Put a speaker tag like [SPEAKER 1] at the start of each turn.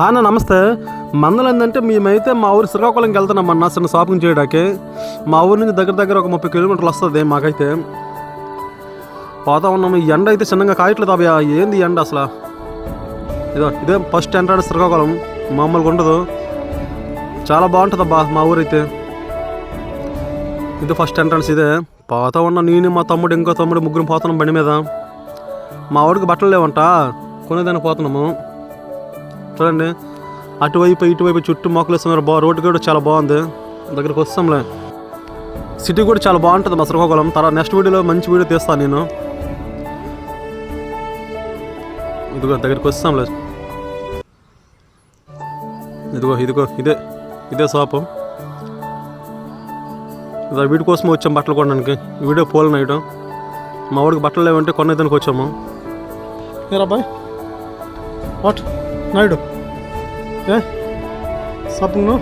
[SPEAKER 1] అన్న నమస్తే. మందలు ఏంటంటే మేమైతే మా ఊరు శ్రీకాకుళంకి వెళ్తున్నాం అన్న చిన్న షాపింగ్ చేయడానికి. మా ఊరి నుంచి దగ్గర ఒక 30 కిలోమీటర్లు వస్తుంది మాకైతే. పోతా ఉన్నాము. ఈ ఎండ అయితే చిన్నగా కాయట్లేదు అవి. ఏంది ఎండ అసలు? ఇదే ఫస్ట్ ఎంట్రన్స్ శ్రీకాకుళం. మామూలుగా ఉండదు, చాలా బాగుంటుంది అబ్బా మా ఊరైతే. ఇది ఫస్ట్ ఎంట్రన్స్. ఇదే పోతా ఉన్నా నేను, మా తమ్ముడు, ఇంకో తమ్ముడు, ముగ్గురు పోతున్నాం బండి మీద. మా ఊరికి బట్టలు లేవంట, కొనేదానికి పోతున్నాము. చూడండి అటువైపు ఇటువైపు చుట్టూ మొక్కలు వేస్తున్నారు. రోడ్డు కూడా చాలా బాగుంది. దగ్గరికి వస్తాంలే. సిటీ కూడా చాలా బాగుంటుంది మా శ్రీకాకుళం. తర్వాత నెక్స్ట్ వీడియోలో మంచి వీడియో తీస్తాను నేను. ఇదిగో దగ్గరికి వస్తాంలే. ఇదిగో ఇదే షాపు. వీడి కోసం వచ్చాము బట్టలు కొనడానికి. వీడియో పోల్ నైట్ మా ఊరికి బట్టలు లేవంటే కొనేదానికి వచ్చాము. ఏరా బాయ్ వాట్ నైడు ఏ షాపింగ్